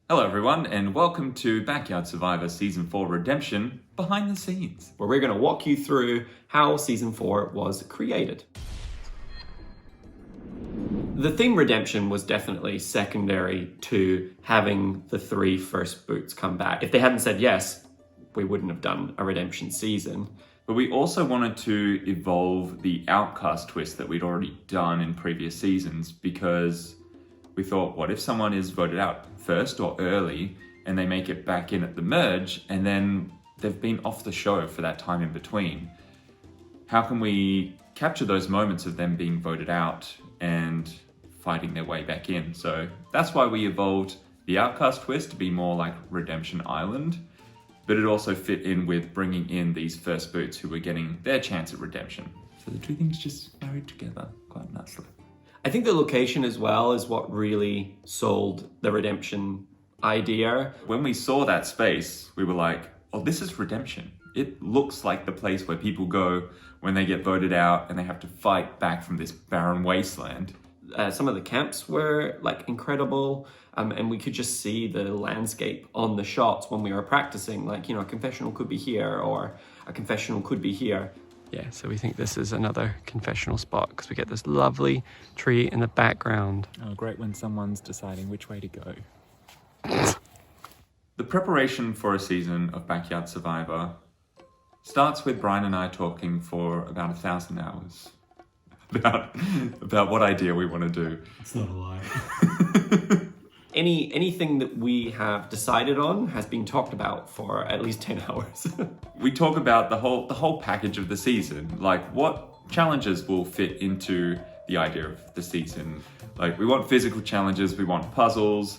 Hello everyone, and welcome to Backyard Survivor Season 4 Redemption Behind the Scenes, where we're going to walk you through how Season 4 was created. The theme Redemption was definitely secondary to having the 3 first boots come back. If they hadn't said yes, we wouldn't have done a Redemption season. But we also wanted to evolve the Outcast twist that we'd already done in previous seasons, because we thought, what if someone is voted out first or early and they make it back in at the merge and then they've been off the show for that time in between? How can we capture those moments of them being voted out and fighting their way back in? So that's why we evolved the Outcast twist to be more like Redemption Island, but it also fit in with bringing in these first boots who were getting their chance at redemption. So the two things just married together quite nicely. I think the location as well is what really sold the redemption idea. When we saw that space, we were like, oh, this is redemption. It looks like the place where people go when they get voted out and they have to fight back from this barren wasteland. Some of the camps were like incredible, and we could just see the landscape on the shots when we were practicing. Like, you know, a confessional could be here or a confessional could be here. Yeah, so we think this is another confessional spot because we get this lovely tree in the background. Oh, great when someone's deciding which way to go. The preparation for a season of Backyard Survivor starts with Brian and I talking for about 1,000 hours about what idea we want to do. It's not a lie. Anything that we have decided on has been talked about for at least 10 hours. We talk about the whole package of the season, like what challenges will fit into the idea of the season. Like, we want physical challenges, we want puzzles,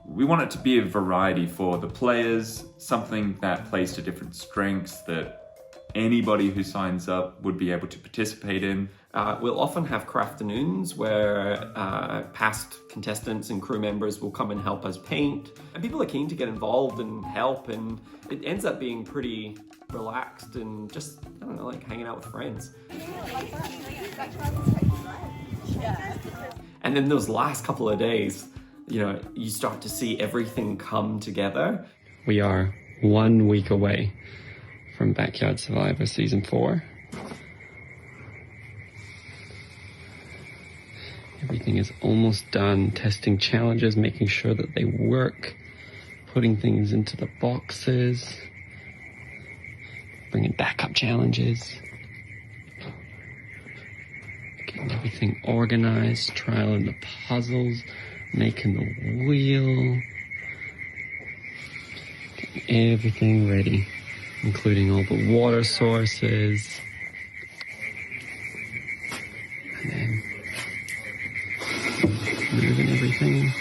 we want it to be a variety for the players, something that plays to different strengths that anybody who signs up would be able to participate in. We'll often have crafternoons where past contestants and crew members will come and help us paint. And people are keen to get involved and help, and it ends up being pretty relaxed and just, I don't know, like hanging out with friends. And then those last couple of days, you know, you start to see everything come together. We are 1 week away from Backyard Survivor Season 4. Everything is almost done. Testing challenges, making sure that they work, putting things into the boxes, bringing backup challenges, getting everything organized, trialing the puzzles, making the wheel, getting everything ready, including all the water sources, and then moving everything.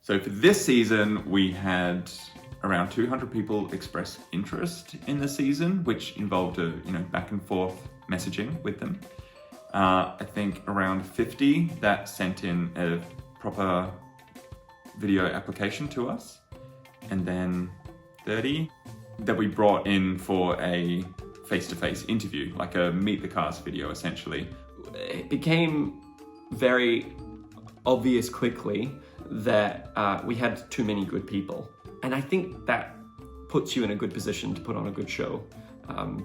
So for this season, we had around 200 people express interest in the season, which involved a back and forth messaging with them. I think around 50 that sent in a proper video application to us, and then 30 that we brought in for a face-to-face interview, like a meet the cast video essentially. It became very obvious quickly that we had too many good people. And I think that puts you in a good position to put on a good show,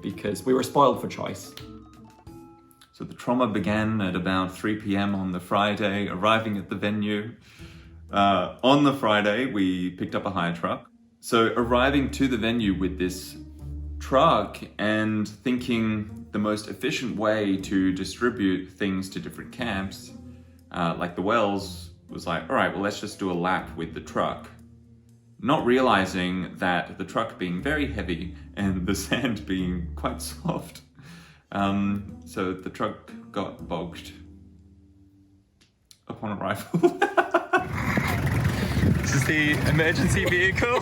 because we were spoiled for choice. So the trauma began at about 3 p.m. on the Friday, arriving at the venue. On the Friday, we picked up a hire truck. So arriving to the venue with this truck and thinking the most efficient way to distribute things to different camps, like the Wells, was like, all right, well, let's just do a lap with the truck. Not realizing that the truck being very heavy and the sand being quite soft, so the truck got bogged upon arrival. This is the emergency vehicle.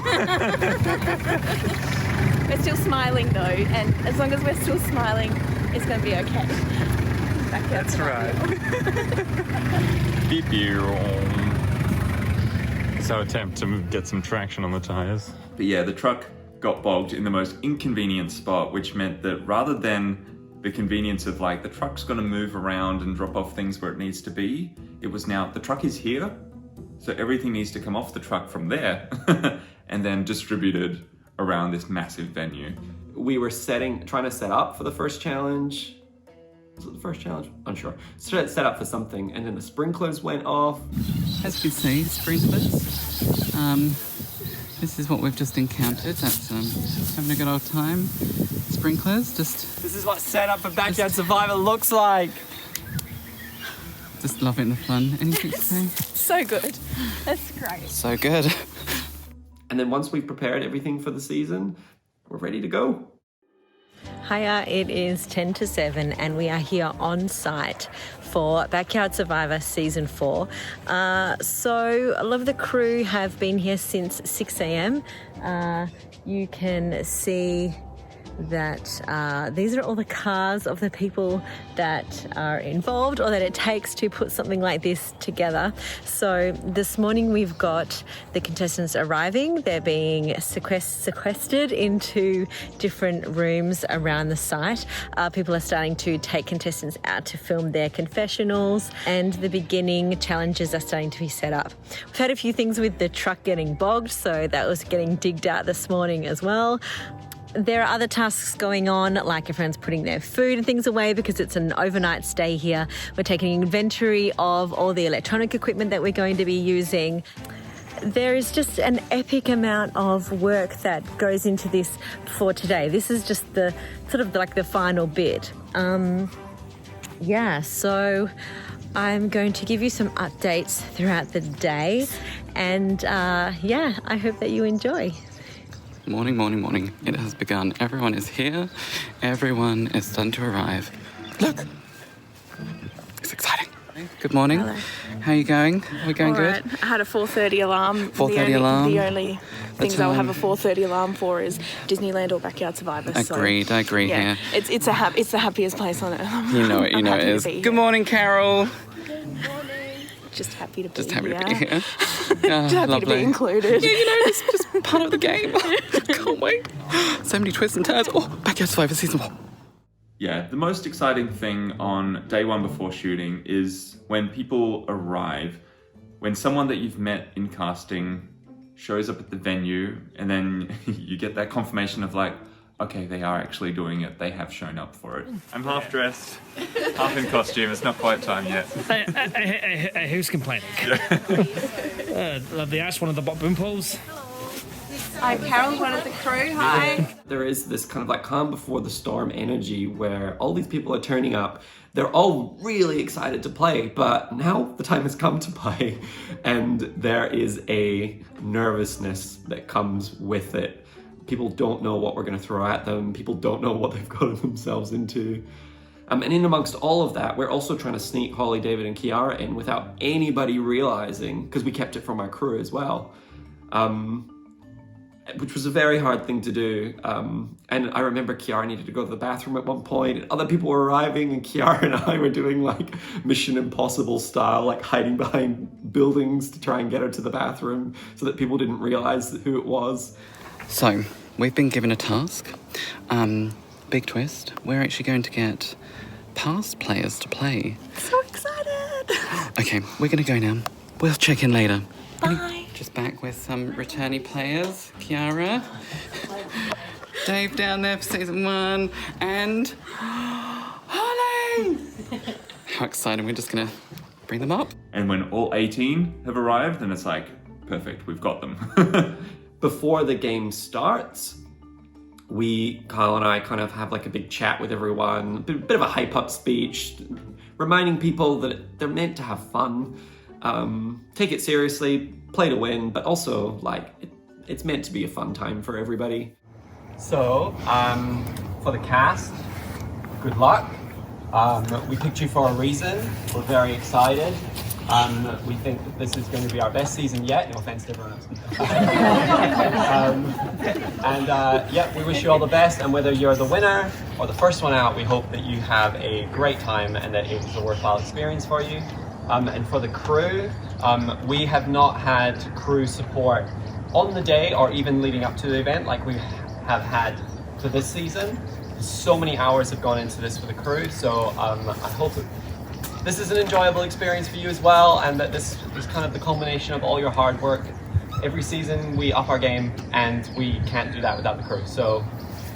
We're still smiling though, and as long as we're still smiling, it's going to be okay. That's right. Beep beep. So attempt to get some traction on the tires. But yeah, the truck got bogged in the most inconvenient spot, which meant that rather than the convenience of like the truck's going to move around and drop off things where it needs to be. It was now the truck is here, so everything needs to come off the truck from there and then distributed around this massive venue. We were trying to set up for the first challenge. Was it the first challenge? Unsure. Set up for something, and then the sprinklers went off. As you can see, sprinklers. This is what we've just encountered. That's having a good old time. Sprinklers, just... This is what set up for Backyard Survivor looks like. Just loving the fun. Anything to say? So good. That's great. So good. And then once we've prepared everything for the season, we're ready to go. Hiya, it is 10 to 7 and we are here on site for Backyard Survivor Season 4. So a lot of the crew have been here since 6 a.m. You can see that these are all the cars of the people that are involved or that it takes to put something like this together. So this morning we've got the contestants arriving. They're being sequestered into different rooms around the site. People are starting to take contestants out to film their confessionals, and the beginning challenges are starting to be set up. We've had a few things with the truck getting bogged, so that was getting digged out this morning as well. There are other tasks going on, like everyone's putting their food and things away because it's an overnight stay here. We're taking inventory of all the electronic equipment that we're going to be using. There is just an epic amount of work that goes into this for today. This is just the sort of like the final bit. So I'm going to give you some updates throughout the day, and I hope that you enjoy. Morning, morning, morning. It has begun. Everyone is here. Everyone is starting to arrive. Look! It's exciting. Good morning. Hello. How are you going? Are we going All good? right. I had a 4:30 alarm. 4:30 alarm. The only things I will have a 4:30 alarm for is Disneyland or Backyard Survivor. Agreed, I agree here. It's the happiest place on earth. You know it, I'm happy it to is. be here. Good morning, Carol. Just happy to be Just happy here. to be here. Just happy to be included. Yeah, it's just part of the game. Can't wait. So many twists and turns. Oh, Backyard Survivor Season 4. Yeah, the most exciting thing on day one before shooting is when people arrive, when someone that you've met in casting shows up at the venue, and then you get that confirmation of like, okay, they are actually doing it. They have shown up for it. I'm half dressed, half in costume. It's not quite time yet. Hey, who's complaining? Lovely Ash, one of the bot boom poles. I'm Carol, one of the crew. Hi. There is this kind of like calm before the storm energy where all these people are turning up. They're all really excited to play, but now the time has come to play, and there is a nervousness that comes with it. People don't know what we're going to throw at them. People don't know what they've got themselves into. And in amongst all of that, we're also trying to sneak Holly, David, and Kiara in without anybody realizing, because we kept it from our crew as well, which was a very hard thing to do. And I remember Kiara needed to go to the bathroom at one point, and other people were arriving, and Kiara and I were doing like Mission Impossible style, like hiding behind buildings to try and get her to the bathroom so that people didn't realize who it was. So, we've been given a task. Big twist. We're actually going to get past players to play. So excited. Okay, we're going to go now. We'll check in later. Bye. Just back with some returning players. Kiara. Dave down there for season 1. And Holly! How exciting. We're just going to bring them up. And when all 18 have arrived, then it's like, perfect, we've got them. Before the game starts, Kyle and I kind of have like a big chat with everyone, a bit of a hype up speech, reminding people that they're meant to have fun, take it seriously, play to win, but also like it's meant to be a fun time for everybody. So, for the cast, good luck. We picked you for a reason. We're very excited. We think that this is going to be our best season yet. No offense to everyone else. We wish you all the best. And whether you're the winner or the first one out, we hope that you have a great time and that it was a worthwhile experience for you. And for the crew, we have not had crew support on the day or even leading up to the event like we have had for this season. So many hours have gone into this for the crew, so I hope that this is an enjoyable experience for you as well, and that this is kind of the culmination of all your hard work. Every season we up our game, and we can't do that without the crew. So,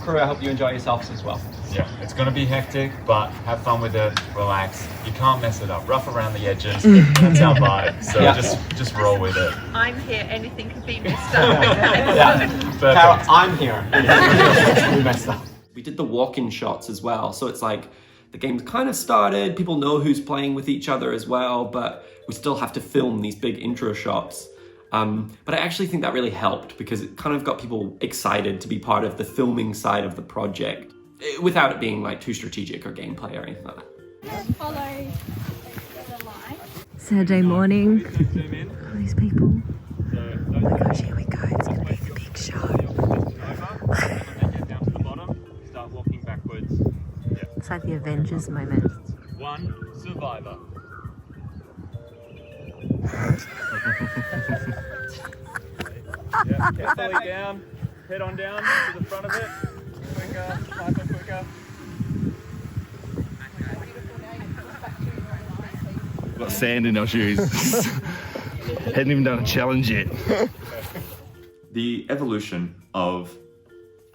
crew, I hope you enjoy yourselves as well. Yeah, it's going to be hectic, but have fun with it, relax. You can't mess it up. Rough around the edges, that's our vibe. So just roll with it. I'm here, anything could be messed up. Carol, I'm here. We messed up. We did the walk-in shots as well, so it's like the game's kind of started, people know who's playing with each other as well, but we still have to film these big intro shots. But I actually think that really helped because it kind of got people excited to be part of the filming side of the project without it being like too strategic or gameplay or anything like that. Follow the line. Saturday morning. All these people. Oh my gosh, here we go. It's going to be the big show. Get down to the bottom, start walking backwards. Yeah. It's like the Avengers moment. One survivor. Yeah, carefully down, head on down to the front of it. Quicker, quicker. Got sand in our shoes. Hadn't even done a challenge yet. The evolution of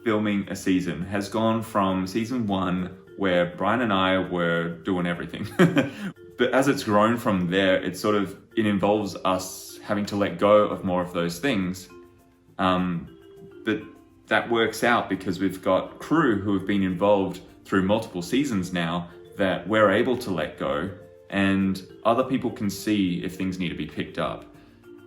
filming a season has gone from season 1, where Brian and I were doing everything. But as it's grown from there, it involves us having to let go of more of those things. But that works out because we've got crew who have been involved through multiple seasons now that we're able to let go, and other people can see if things need to be picked up.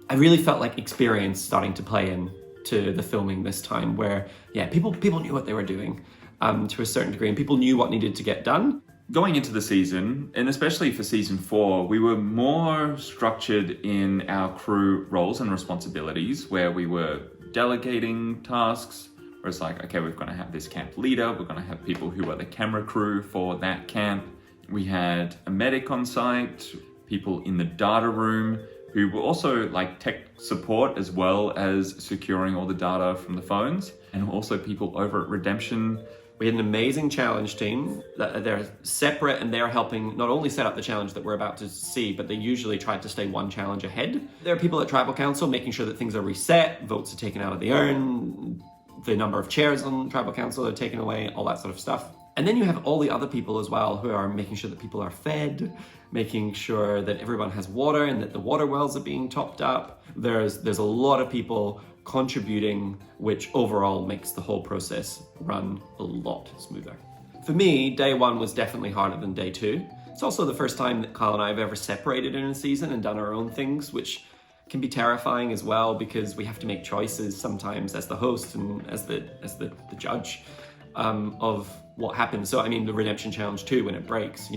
I really felt like experience starting to play into the filming this time where, people knew what they were doing to a certain degree, and people knew what needed to get done. Going into the season, and especially for season 4, we were more structured in our crew roles and responsibilities, where we were delegating tasks, where it's like, okay, we're going to have this camp leader, we're going to have people who are the camera crew for that camp. We had a medic on site, people in the data room, who were also like tech support as well as securing all the data from the phones, and also people over at Redemption. We had an amazing challenge team. They're separate and they're helping not only set up the challenge that we're about to see, but they usually try to stay one challenge ahead. There are people at Tribal Council making sure that things are reset, votes are taken out of the urn, the number of chairs on Tribal Council are taken away, all that sort of stuff. And then you have all the other people as well who are making sure that people are fed, making sure that everyone has water and that the water wells are being topped up. There's a lot of people contributing, which overall makes the whole process run a lot smoother. For me, day 1 was definitely harder than day 2. It's also the first time that Kyle and I have ever separated in a season and done our own things, which can be terrifying as well because we have to make choices sometimes as the host and as the judge of what happens. So I mean, the Redemption Challenge too, when it breaks,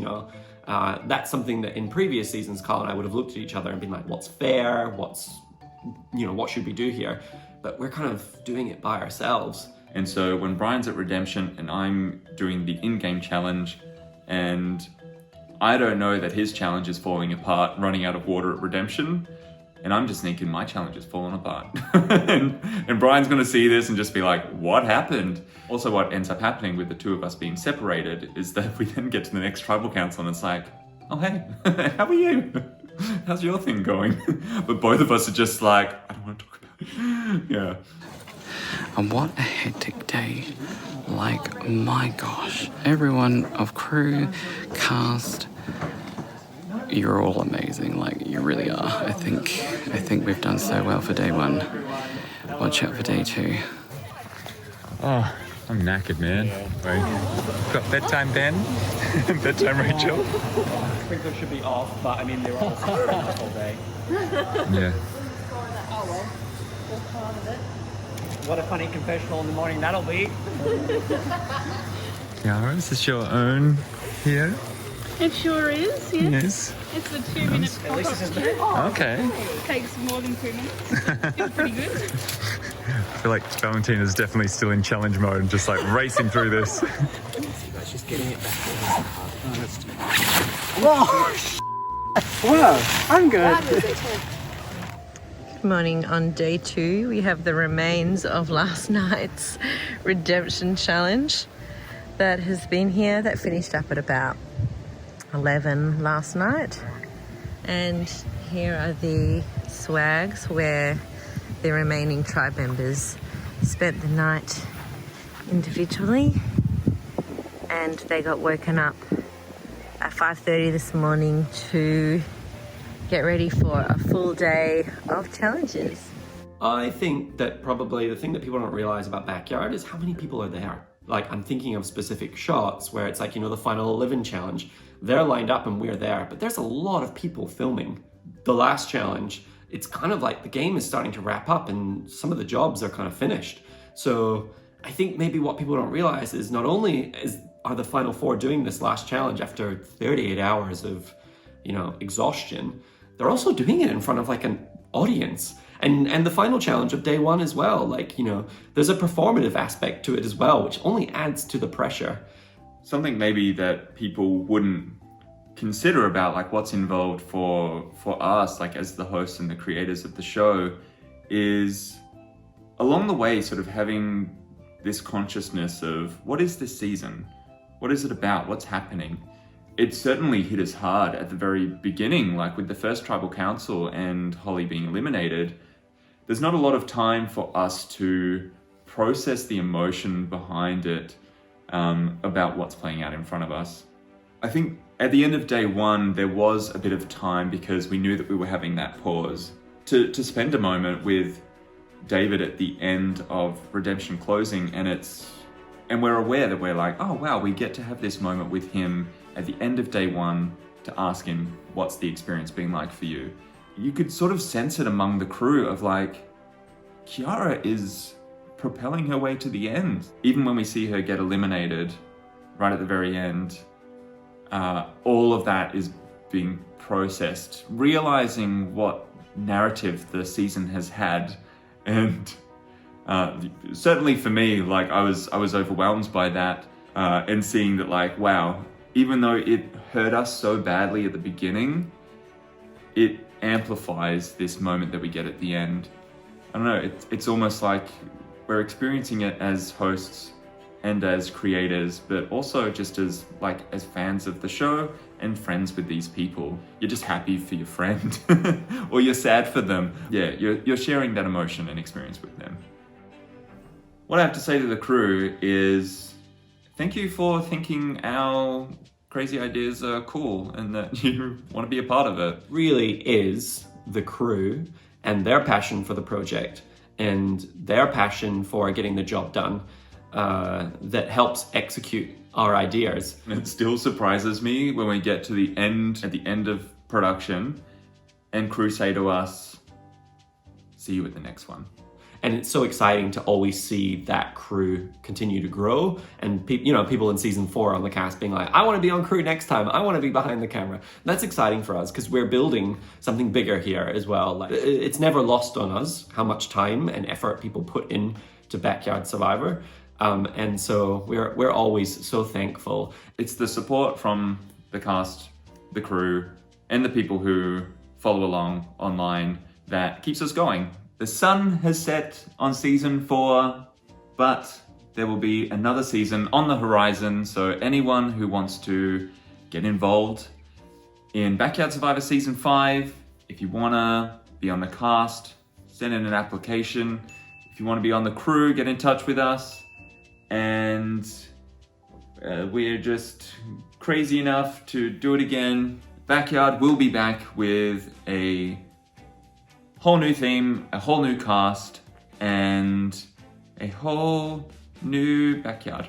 that's something that in previous seasons, Kyle and I would have looked at each other and been like, what's fair? What should we do here? But we're kind of doing it by ourselves. And so when Brian's at Redemption and I'm doing the in-game challenge, and I don't know that his challenge is falling apart, running out of water at Redemption, and I'm just thinking my challenge is falling apart. and Brian's gonna see this and just be like, what happened? Also, what ends up happening with the two of us being separated is that we then get to the next Tribal Council and it's like, oh hey, how are you? How's your thing going? But both of us are just like, I don't want to talk about it. Yeah. And what a hectic day. Like, my gosh. Everyone of crew, cast, you're all amazing. Like, you really are. I think we've done so well for day 1. Watch out for day 2. Oh, I'm knackered, man. We've got bedtime Ben, bedtime Rachel. Sprinkler should be off, but I mean, they were all all day. Yeah. Oh well, all part of it. What a funny confessional in the morning that'll be. Yara, is this your own here? It sure is, yes. Yes. It's a 2-minute pop-up. Okay. Takes more than 2 minutes. It's pretty good. I feel like Valentina's definitely still in challenge mode and just like racing through this. Let's just getting it back. Whoa! Well, I'm good. Good morning. On day 2, we have the remains of last night's Redemption Challenge. that has been here that finished up at about 11 last night. And here are the swags where the remaining tribe members spent the night individually, and they got woken up at 5:30 this morning to get ready for a full day of challenges. I think that probably the thing that people don't realize about Backyard is how many people are there. Like, I'm thinking of specific shots where it's like, you know, the final 11 challenge. They're lined up and we're there, but there's a lot of people filming. The last challenge, it's kind of like the game is starting to wrap up and some of the jobs are kind of finished. So I think maybe what people don't realize is not only are the final 4 doing this last challenge after 38 hours of, you know, exhaustion, they're also doing it in front of like an audience. And the final challenge of day 1 as well, like, you know, there's a performative aspect to it as well, which only adds to the pressure. Something maybe that people wouldn't consider about like what's involved for us, like as the hosts and the creators of the show, is along the way sort of having this consciousness of what is this season? What is it about? What's happening? It certainly hit us hard at the very beginning, like with the first tribal council and Holly being eliminated. There's not a lot of time for us to process the emotion behind it, about what's playing out in front of us. I think at the end of day 1, there was a bit of time because we knew that we were having that pause to spend a moment with David at the end of Redemption closing, and we're aware that we're like, oh wow, we get to have this moment with him at the end of day 1 to ask him, what's the experience been like for you? You could sort of sense it among the crew of like, Kiara is propelling her way to the end. Even when we see her get eliminated right at the very end, all of that is being processed, realizing what narrative the season has had. And certainly for me, like I was overwhelmed by that, and seeing that like, wow, even though it hurt us so badly at the beginning, it amplifies this moment that we get at the end. I don't know, it's almost like we're experiencing it as hosts and as creators, but also just as fans of the show and friends with these people. You're just happy for your friend or you're sad for them. Yeah, you're sharing that emotion and experience with them. What I have to say to the crew is thank you for thinking our crazy ideas are cool and that you want to be a part of it. Really is the crew and their passion for the project and their passion for getting the job done that helps execute our ideas. It still surprises me when we get to the end, at the end of production, and crew say to us, see you at the next one. And it's so exciting to always see that crew continue to grow, and people in season 4 on the cast being like, I want to be on crew next time, I want to be behind the camera. And that's exciting for us because we're building something bigger here as well. Like, it's never lost on us how much time and effort people put in to Backyard Survivor. And so we're always so thankful. It's the support from the cast, the crew, and the people who follow along online that keeps us going. The sun has set on season 4, but there will be another season on the horizon. So anyone who wants to get involved in Backyard Survivor season 5, if you wanna be on the cast, send in an application. If you wanna be on the crew, get in touch with us. And we're just crazy enough to do it again. Backyard will be back with a whole new theme, a whole new cast, and a whole new backyard.